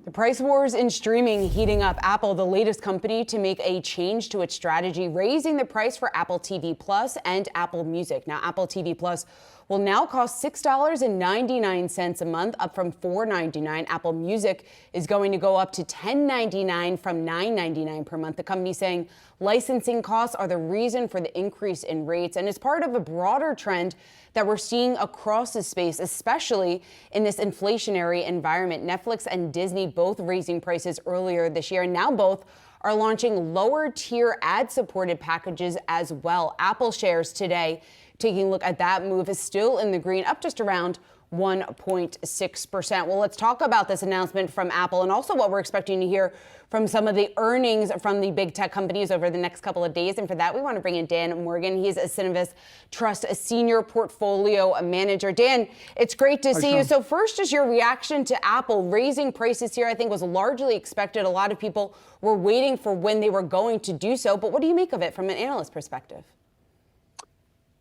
The price wars in streaming heating up. Apple, the latest company to make a change to its strategy, raising the price for Apple TV Plus and Apple Music. Now, Apple TV Plus will now cost $6.99 a month, up from $4.99. Apple Music is going to go up to $10.99 from $9.99 per month. The company saying licensing costs are the reason for the increase in rates, and is part of a broader trend that we're seeing across the space, especially in this inflationary environment. Netflix and Disney both raising prices earlier this year, and now both are launching lower tier ad-supported packages as well. Apple shares today, taking a look at that move, is still in the green, up just around 1.6%. Well, let's talk about this announcement from Apple and also what we're expecting to hear from some of the earnings from the big tech companies over the next couple of days. And for that, we want to bring in Dan Morgan. He's a Synovus Trust Senior Portfolio Manager. Dan, it's great to see you. So first, just your reaction to Apple raising prices here, I think was largely expected. A lot of people were waiting for when they were going to do so. But what do you make of it from an analyst perspective?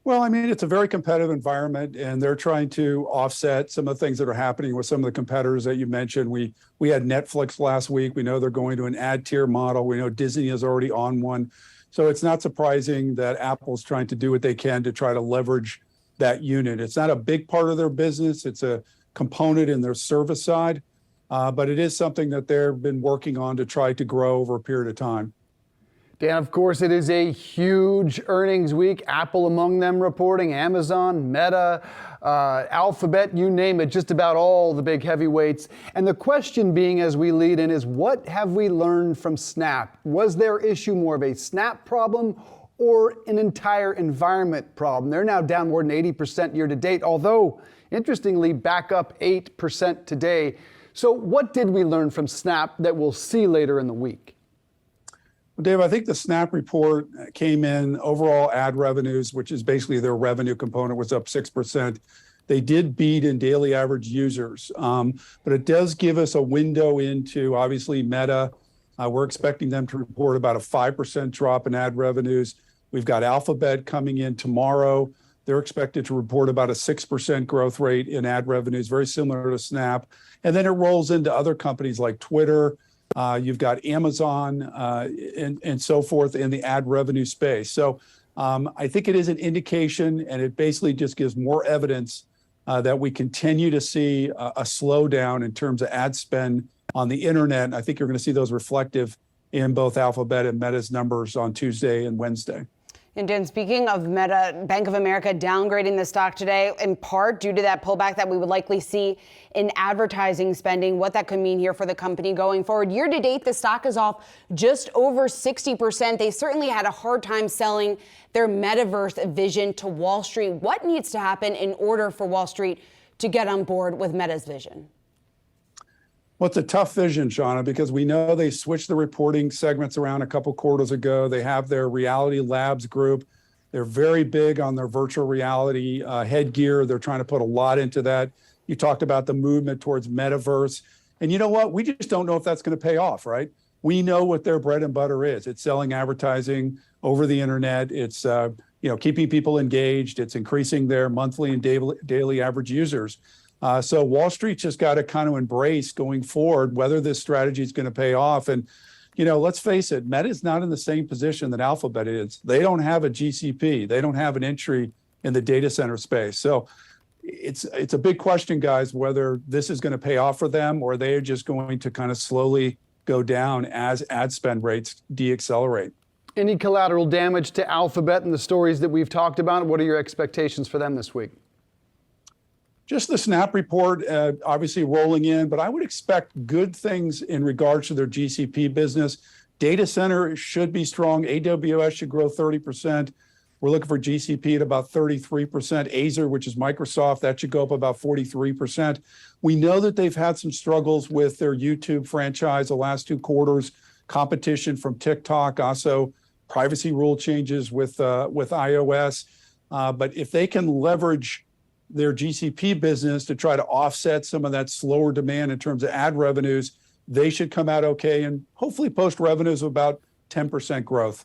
Well, I mean, it's a very competitive environment, and they're trying to offset some of the things that are happening with some of the competitors that you mentioned. We had Netflix last week. We know they're going to an ad tier model. We know Disney is already on one. So it's not surprising that Apple's trying to do what they can to try to leverage that unit. It's not a big part of their business. It's a component in their service side, but it is something that they've been working on to try to grow over a period of time. Dan, of course, it is a huge earnings week. Apple among them reporting, Amazon, Meta, Alphabet, you name it, just about all the big heavyweights. And the question being, as we lead in, is what have we learned from Snap? Was their issue more of a Snap problem or an entire environment problem? They're now down more than 80% year to date, although, interestingly, back up 8% today. So what did we learn from Snap that we'll see later in the week? Dave, I think the Snap report came in overall ad revenues, which is basically their revenue component, was up 6%. They did beat in daily average users, but it does give us a window into, obviously, Meta. We're expecting them to report about a 5% drop in ad revenues. We've got Alphabet coming in tomorrow. They're expected to report about a 6% growth rate in ad revenues, very similar to Snap. And then it rolls into other companies like Twitter. You've got Amazon and so forth in the ad revenue space. So I think it is an indication, and it basically just gives more evidence that we continue to see a slowdown in terms of ad spend on the internet. I think you're going to see those reflective in both Alphabet and Meta's numbers on Tuesday and Wednesday. And Dan, speaking of Meta, Bank of America downgrading the stock today, in part due to that pullback that we would likely see in advertising spending, what that could mean here for the company going forward. Year to date, the stock is off just over 60%. They certainly had a hard time selling their metaverse vision to Wall Street. What needs to happen in order for Wall Street to get on board with Meta's vision? Well, it's a tough vision, Seana, because we know they switched the reporting segments around a couple quarters ago. They have their Reality Labs group. They're very big on their virtual reality headgear. They're trying to put a lot into that. You talked about the movement towards metaverse. And you know what? We just don't know if that's going to pay off, right? We know what their bread and butter is. It's selling advertising over the internet. It's keeping people engaged. It's increasing their monthly and daily average users. So Wall Street just got to kind of embrace going forward whether this strategy is going to pay off. And, let's face it, Meta is not in the same position that Alphabet is. They don't have a GCP. They don't have an entry in the data center space. So it's a big question, guys, whether this is going to pay off for them or they are just going to kind of slowly go down as ad spend rates deaccelerate. Any collateral damage to Alphabet and the stories that we've talked about? What are your expectations for them this week? Just the Snap report, obviously rolling in, but I would expect good things in regards to their GCP business. Data center should be strong. AWS should grow 30%. We're looking for GCP at about 33%. Azure, which is Microsoft, that should go up about 43%. We know that they've had some struggles with their YouTube franchise the last 2 quarters, competition from TikTok, also privacy rule changes with iOS. But if they can leverage their GCP business to try to offset some of that slower demand in terms of ad revenues, they should come out okay and hopefully post revenues of about 10% growth.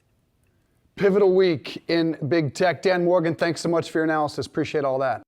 Pivotal week in big tech. Dan Morgan, thanks so much for your analysis. Appreciate all that.